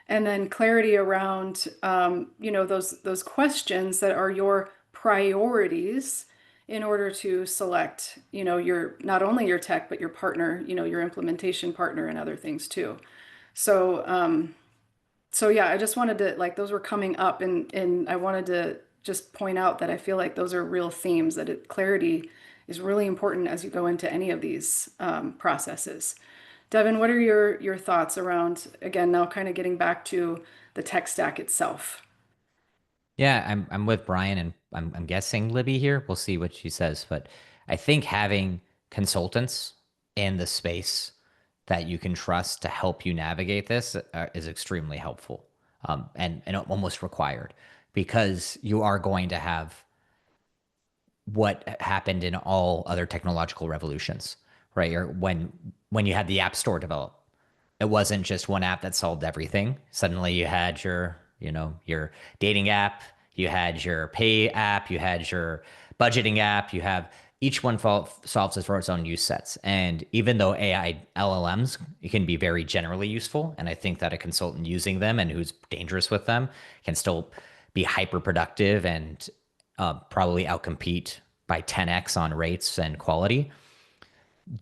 and then clarity around those questions that are your priorities in order to select, your not only your tech, but your partner, your implementation partner and other things too. So so yeah, I just wanted to like those were coming up and I wanted to just point out that I feel like those are real themes clarity is really important as you go into any of these processes. Devin, what are your thoughts around again now kind of getting back to the tech stack itself? Yeah, I'm with Brian, and I'm guessing Libby here. We'll see what she says, but I think having consultants in the space that you can trust to help you navigate this is extremely helpful, and almost required, because you are going to have what happened in all other technological revolutions, right? Or when you had the App Store develop, it wasn't just one app that solved everything. Suddenly you had your dating app, you had your pay app, you had your budgeting app, you have each one solves it for its own use sets. And even though AI LLMs can be very generally useful, and I think that a consultant using them and who's dangerous with them can still be hyper productive and probably outcompete by 10x on rates and quality.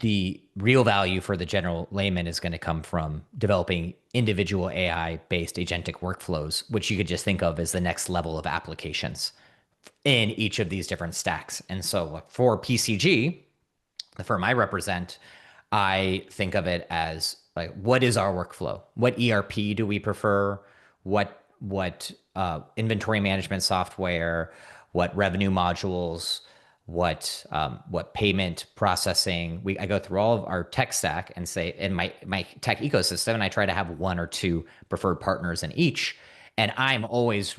The real value for the general layman is going to come from developing individual AI based agentic workflows, which you could just think of as the next level of applications in each of these different stacks. And so for PCG, the firm I represent, I think of it as like, what is our workflow? What ERP do we prefer? What inventory management software? What revenue modules? What payment processing? I go through all of our tech stack and say in my tech ecosystem, and I try to have one or two preferred partners in each. And I'm always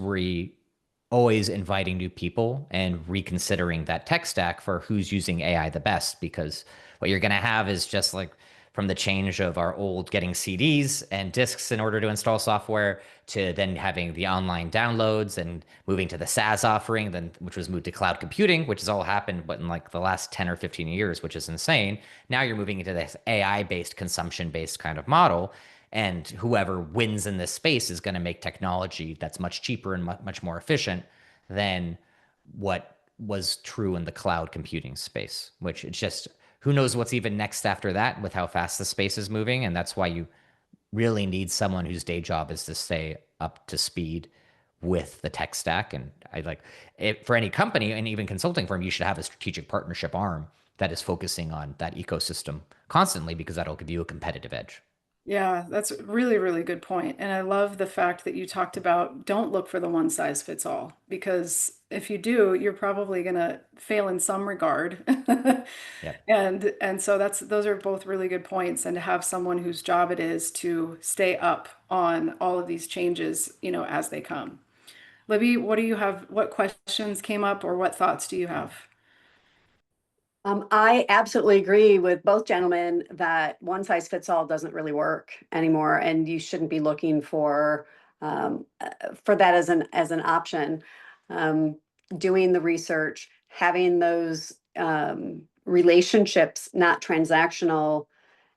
inviting new people and reconsidering that tech stack for who's using AI the best, because what you're going to have is just like from the change of our old getting CDs and discs in order to install software to then having the online downloads and moving to the SaaS offering, then which was moved to cloud computing, which has all happened but in like the last 10 or 15 years, which is insane. Now you're moving into this AI based consumption based kind of model. And whoever wins in this space is going to make technology that's much cheaper and much more efficient than what was true in the cloud computing space, which it's just who knows what's even next after that with how fast the space is moving. And that's why you really need someone whose day job is to stay up to speed with the tech stack. And I like it for any company and even consulting firm, you should have a strategic partnership arm that is focusing on that ecosystem constantly, because that'll give you a competitive edge. Yeah, that's a really, really good point. And I love the fact that you talked about don't look for the one size fits all, because if you do, you're probably going to fail in some regard. Yep. And so those are both really good points. And to have someone whose job it is to stay up on all of these changes, as they come. Libby, what do you have? What questions came up or what thoughts do you have? I absolutely agree with both gentlemen that one size fits all doesn't really work anymore, and you shouldn't be looking for that as an option. Um, Doing the research, having those relationships, not transactional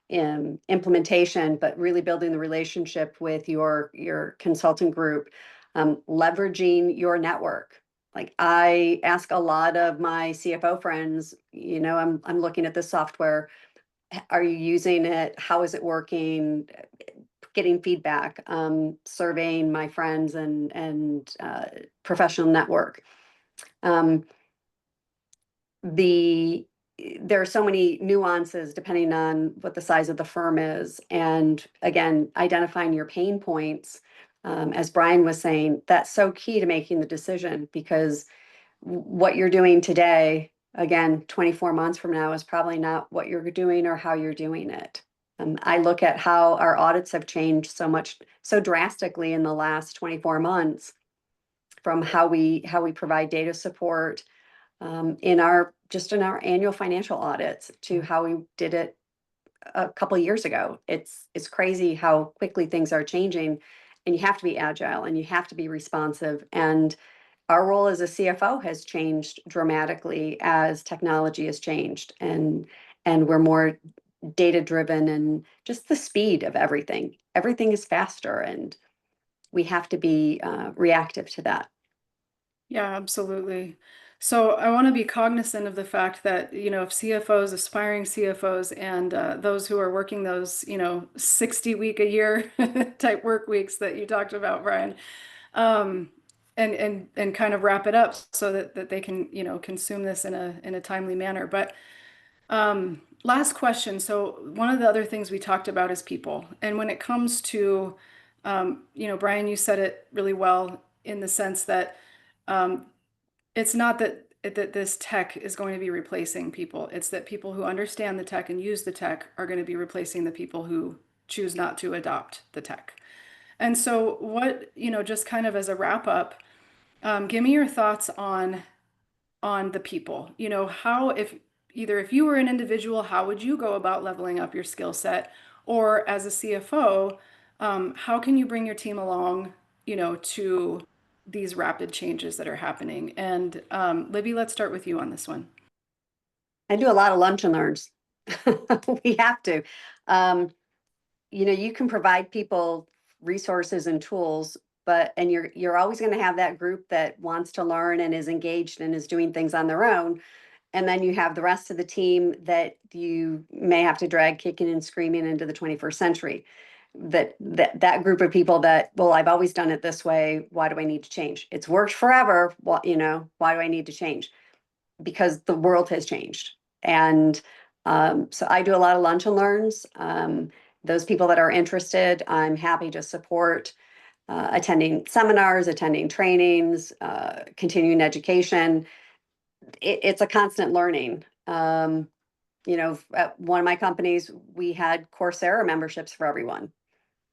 in implementation, but really building the relationship with your consultant group, leveraging your network. Like I ask a lot of my CFO friends, I'm looking at this software. Are you using it? How is it working? Getting feedback, surveying my friends and professional network. Um, the there are so many nuances depending on what the size of the firm is, and again, identifying your pain points, as Brian was saying, that's so key to making the decision, because what you're doing today, again, 24 months from now is probably not what you're doing or how you're doing it. I look at how our audits have changed so drastically in the last 24 months, from how we provide data support, in our annual financial audits, to how we did it a couple of years ago. It's crazy how quickly things are changing, and you have to be agile and you have to be responsive. And our role as a CFO has changed dramatically as technology has changed, and we're more data driven, and just the speed of everything. Everything is faster, and we have to be reactive to that. Yeah, absolutely. So I want to be cognizant of the fact that, if CFOs, aspiring CFOs, and those who are working those, 60-week a year type work weeks that you talked about, Brian, um, and kind of wrap it up so that they can, consume this in a timely manner. But last question. So one of the other things we talked about is people. And when it comes to, Brian, you said it really well in the sense that um, it's not that this tech is going to be replacing people. It's that people who understand the tech and use the tech are going to be replacing the people who choose not to adopt the tech. And so just kind of as a wrap up, give me your thoughts on the people. How if you were an individual, how would you go about leveling up your skill set? Or as a CFO, how can you bring your team along, to these rapid changes that are happening? And Libby, let's start with you on this one. I do a lot of lunch and learns. We have to. Um, you can provide people resources and tools, and you're always going to have that group that wants to learn and is engaged and is doing things on their own. And then you have the rest of the team that you may have to drag kicking and screaming into the 21st century. That group of people that, well, I've always done it this way. Why do I need to change? It's worked forever. Why do I need to change? Because the world has changed. And so I do a lot of lunch and learns. Those people that are interested, I'm happy to support, attending seminars, attending trainings, continuing education. It's a constant learning. At one of my companies, we had Coursera memberships for everyone,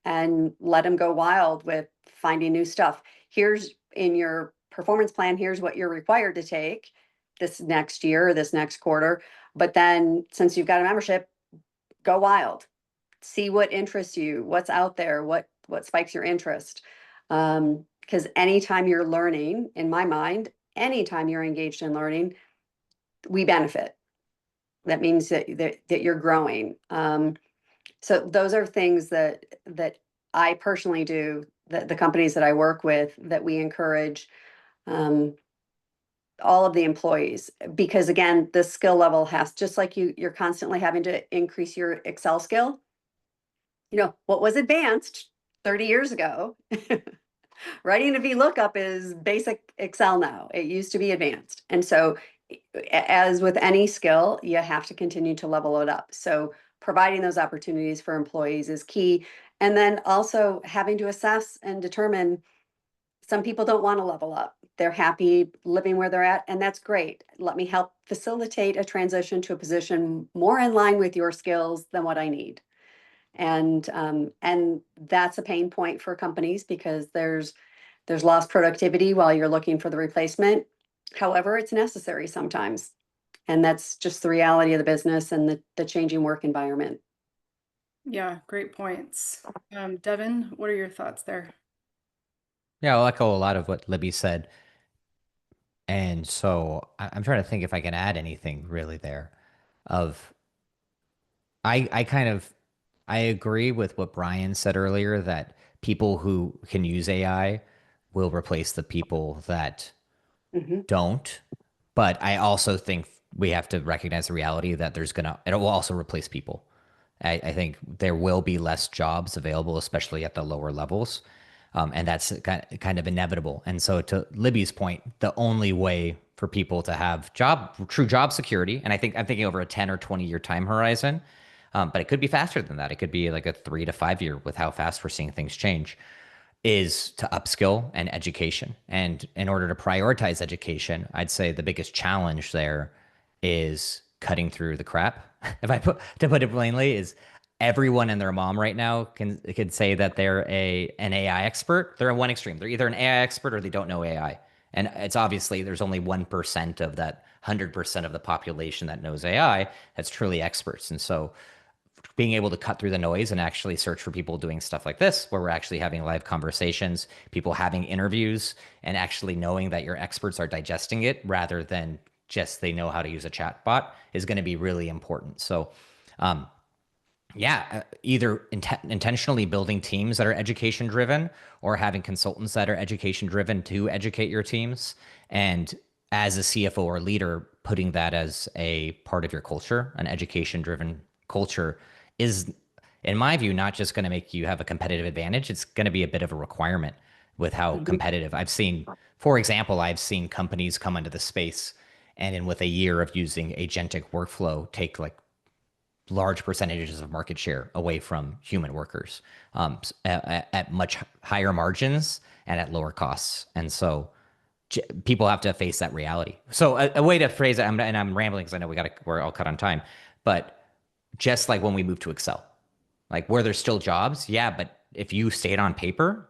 and let them go wild with finding new stuff. Here's in your performance plan, here's what you're required to take this next year or this next quarter. But then, since you've got a membership, go wild. See what interests you, what's out there, what spikes your interest. Because anytime you're learning, in my mind, anytime you're engaged in learning, we benefit. That means that you're growing. So those are things that I personally do, that the companies that I work with, that we encourage, um, all of the employees, because again, the skill level has, just like you're constantly having to increase your Excel skill. What was advanced 30 years ago? Writing a VLOOKUP is basic Excel now. It used to be advanced. And so as with any skill, you have to continue to level it up. So providing those opportunities for employees is key. And then also having to assess and determine, some people don't want to level up. They're happy living where they're at, and that's great. Let me help facilitate a transition to a position more in line with your skills than what I need. And that's a pain point for companies because there's lost productivity while you're looking for the replacement. However, it's necessary sometimes. And that's just the reality of the business and the changing work environment. Yeah, great points. Devon, what are your thoughts there? Yeah, I'll echo a lot of what Libby said. And so I'm trying to think if I can add anything really there. Of I kind of I agree with what Brian said earlier that people who can use AI will replace the people that Mhm. don't. But I also think we have to recognize the reality that it will also replace people. I think there will be less jobs available, especially at the lower levels. And that's kind of inevitable. And so, to Libby's point, the only way for people to have true job security, and I'm thinking over a 10 or 20-year time horizon, but it could be faster than that. It could be like a 3 to 5 year with how fast we're seeing things change, is to upskill and education. And in order to prioritize education, I'd say the biggest challenge there is cutting through the crap. If I put it plainly, is everyone and their mom right now can say that they're an AI expert. They're in one extreme. They're either an AI expert or they don't know AI. And it's obviously there's only 1% of that 100% of the population that knows AI that's truly experts. And so being able to cut through the noise and actually search for people doing stuff like this, where we're actually having live conversations, people having interviews, and actually knowing that your experts are digesting it rather than just they know how to use a chat bot is going to be really important. So, yeah, either intentionally building teams that are education driven or having consultants that are education driven to educate your teams. And as a CFO or leader, putting that as a part of your culture, an education driven culture is, in my view, not just going to make you have a competitive advantage. It's going to be a bit of a requirement with how Mhm. competitive for example, I've seen companies come into the space and in with a year of using agentic workflow take like large percentages of market share away from human workers, at much higher margins and at lower costs. And so people have to face that reality. So a way to phrase it, and I'm rambling because I know we're all cut on time, but just like when we move to Excel, like where there's still jobs, yeah, but if you stayed on paper,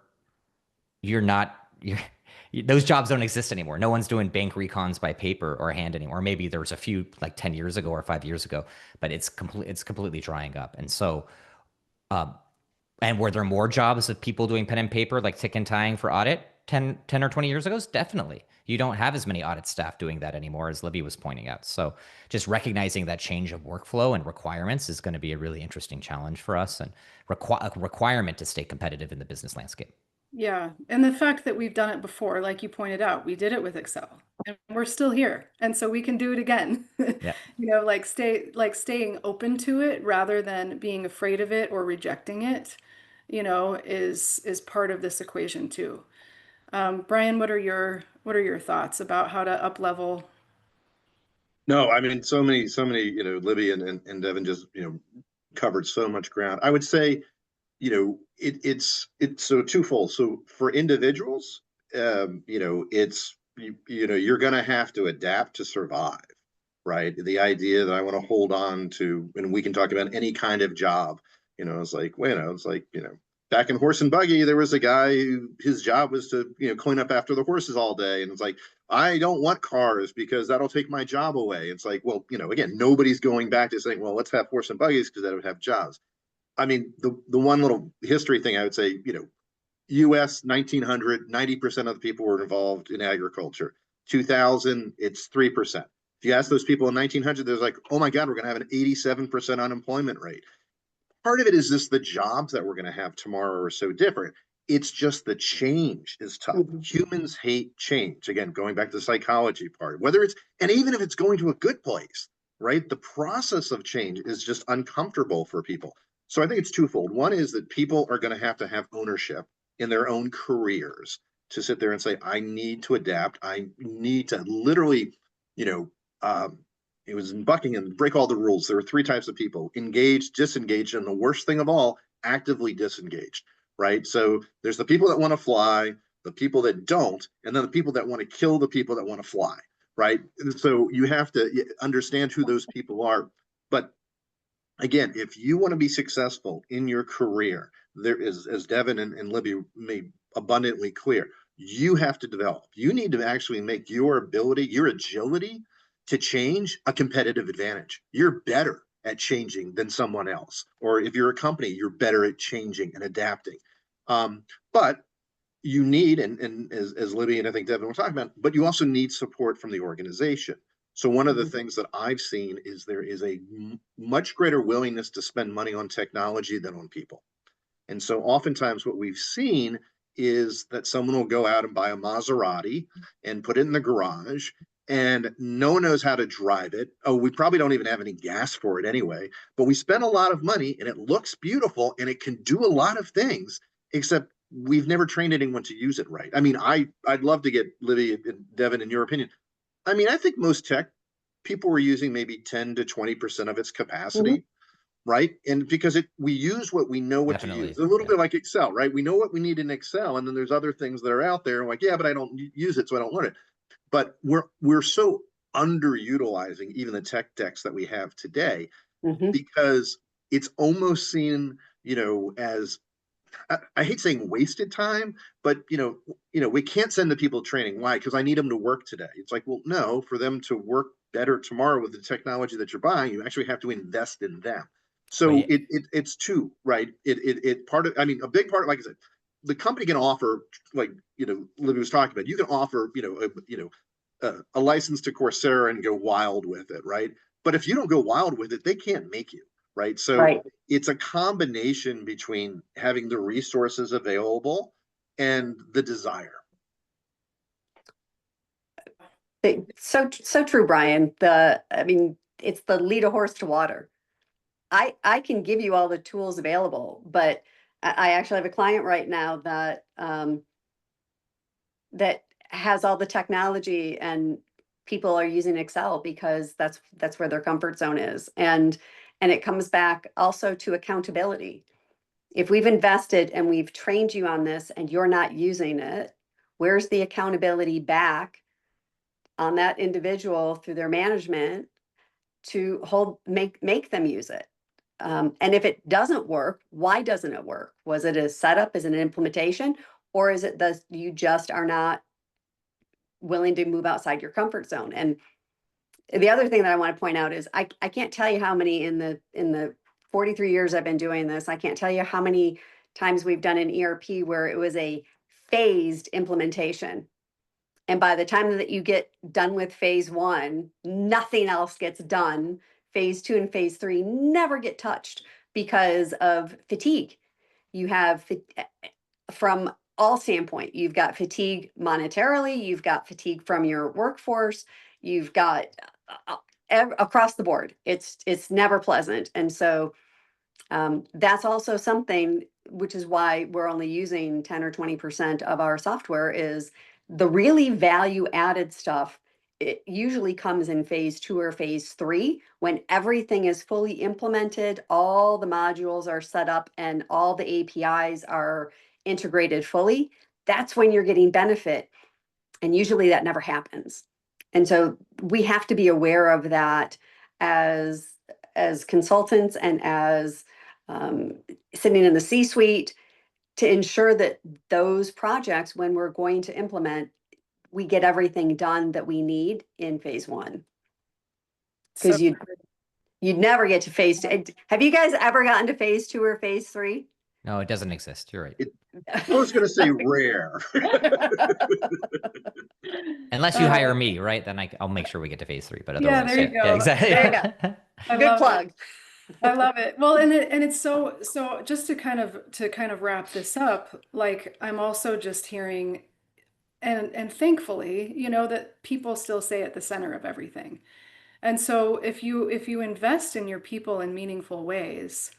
you're not you're those jobs don't exist anymore. No one's doing bank recons by paper or hand anymore. Maybe there was a few like 10 years ago or 5 years ago, but it's completely drying up. And so, and were there more jobs of people doing pen and paper, like tick and tying for audit 10 or 20 years ago? Definitely. You don't have as many audit staff doing that anymore, as Libby was pointing out. So just recognizing that change of workflow and requirements is going to be a really interesting challenge for us and a requirement to stay competitive in the business landscape. Yeah, and the fact that we've done it before, like you pointed out, we did it with Excel and we're still here. And so we can do it again. Yeah. Staying open to it rather than being afraid of it or rejecting it, is part of this equation too. Brian, what are your thoughts about how to up level? No, I mean, so many, Libby and Devin just, covered so much ground. I would say, it's so twofold. So for individuals, you're going to have to adapt to survive, right? The idea that I want to hold on to, and we can talk about any kind of job, it's like, back in horse and buggy, there was a guy who his job was to, clean up after the horses all day. And it's like, I don't want cars because that'll take my job away. It's like, well, again, nobody's going back to saying, well, let's have horse and buggies because that would have jobs. I mean, the one little history thing I would say, US 1900, 90% of the people were involved in agriculture. 2000, it's 3%. If you ask those people in 1900, they're like, oh my God, we're going to have an 87% unemployment rate. Part of it is just the jobs that we're going to have tomorrow are so different. It's just the change is tough. Mhm. Humans hate change. Again, going back to the psychology part, whether it's, and even if it's going to a good place, right? The process of change is just uncomfortable for people. So I think it's twofold. One is that people are going to have ownership in their own careers to sit there and say, I need to adapt. I need to literally, you know, um, It was in Buckingham, break all the rules. There were three types of people: engaged, disengaged, and the worst thing of all, actively disengaged, right? So there's the people that want to fly, the people that don't, and then the people that want to kill the people that want to fly, right? And so you have to understand who those people are. But again, if you want to be successful in your career, there is, as Devon and Libby made abundantly clear, you have to develop. You need to actually make your ability, your agility to change a competitive advantage. You're better at changing than someone else. Or if you're a company, you're better at changing and adapting. But you need, and as Libby and I think Devon were talking about, but you also need support from the organization. So one of the things that I've seen is there is a much greater willingness to spend money on technology than on people. And so oftentimes what we've seen is that someone will go out and buy a Maserati and put it in the garage, and no one knows how to drive it. Oh, we probably don't even have any gas for it anyway, but we spent a lot of money and it looks beautiful and it can do a lot of things, except we've never trained anyone to use it right. I mean, I'd love to get Libby and Devon in your opinion. I mean, I think most tech people were using maybe 10 to 20% of its Mhm. capacity, right? And because we use what we know what to Definitely. use. A little Yeah. bit like Excel, right? We know what we need in Excel, and then there's other things that are out there. Like, yeah, but I don't use it, so I don't learn it. But we're so underutilizing even the tech decks that we have today, Mhm. because it's almost seen, as I hate saying wasted time, but we can't send the people training. Why? Because I need them to work today. It's like, well, no, for them to work better tomorrow with the technology that you're buying, you actually have to invest in them. Well, So yeah, it's two, right? It part of, I mean, a big part, like I said, the company can offer, like, Libby was talking about, you can offer, a license to Coursera and go wild with it, right? But if you don't go wild with it, they can't make you, right? So Right. it's a combination between having the resources available and the desire. So true, Brian. I mean, it's the lead a horse to water. I can give you all the tools available, but I actually have a client right now that has all the technology, and people are using Excel because that's where their comfort zone is. And it comes back also to accountability. If we've invested and we've trained you on this and you're not using it, where's the accountability back on that individual through their management to make them use it? And if it doesn't work, why doesn't it work? Was it a setup? Is it an implementation? Or is it that you just are not willing to move outside your comfort zone? And the other thing that I want to point out is I can't tell you how many in the 43 years I've been doing this, I can't tell you how many times we've done an ERP where it was a phased implementation. And by the time that you get done with phase one, nothing else gets done. Phase two and phase three never get touched because of fatigue. You have from all standpoint, you've got fatigue monetarily, you've got fatigue from your workforce, you've got across the board. It's never pleasant. And so that's also something, which is why we're only using 10 or 20% of our software, is the really value added stuff. It usually comes in phase two or phase three when everything is fully implemented, all the modules are set up, and all the APIs are integrated fully. That's when you're getting benefit. And usually that never happens. And so we have to be aware of that as consultants and as sitting in the C-suite, to ensure that those projects, when we're going to implement, we get everything done that we need in phase one. So Because you'd never get to phase two. Have you guys ever gotten to phase two or phase three? no, it doesn't exist. You're right. I was going to say rare. Unless you uh, hire me, right? Then I'll make sure we get to phase three. But yeah, otherwise, there you yeah, yeah, go. exactly. There you go. I Good love it. plug. I love it. Well, and it's so just to kind of wrap this up, like I'm also just hearing and thankfully, that people still stay at the center of everything. And so if you invest in your people in meaningful ways,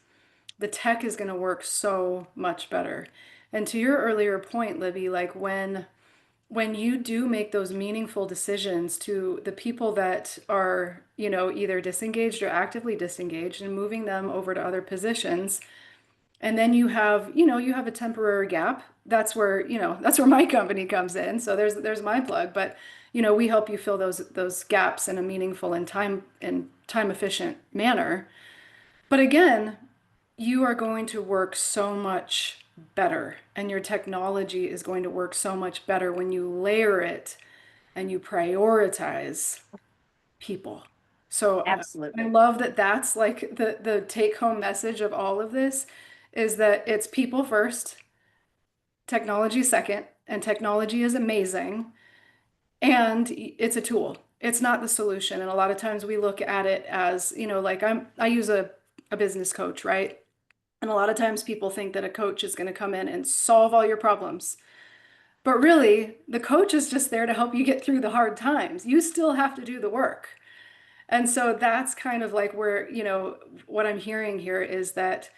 the tech is going to work so much better. And to your earlier point, Libby, like when you do make those meaningful decisions to the people that are, either disengaged or actively disengaged and moving them over to other positions, and then you have a temporary gap. That's where my company comes in. So there's my plug, but we help you fill those gaps in a meaningful and time efficient manner. But again, you are going to work so much better, and your technology is going to work so much better when you layer it and you prioritize people. So I Absolutely. love that that's like the take home message of all of this is that it's people first, technology second, and technology is amazing, and it's a tool. It's not the solution. And a lot of times we look at it as, like I use a business coach, right? And a lot of times people think that a coach is going to come in and solve all your problems. But really, the coach is just there to help you get through the hard times. You still have to do the work. And so that's kind of like where, what I'm hearing here is that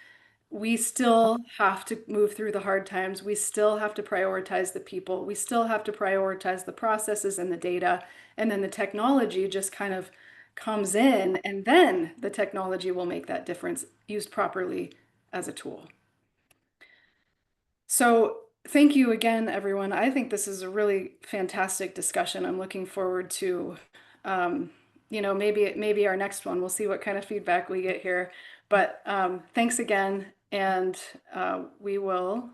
we still have to move through the hard times. We still have to prioritize the people. We still have to prioritize the processes and the data. And then the technology just kind of comes in, and then the technology will make that difference used properly as a tool. So thank you again, everyone. I think this is a really fantastic discussion. I'm looking forward to, maybe our next one. We'll see what kind of feedback we get here. But thanks again, and we will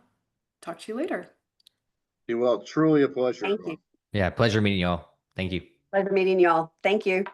talk to you later. Well, truly a pleasure. Thank you. Yeah, pleasure meeting you all. Thank you. Pleasure meeting you all. Thank you.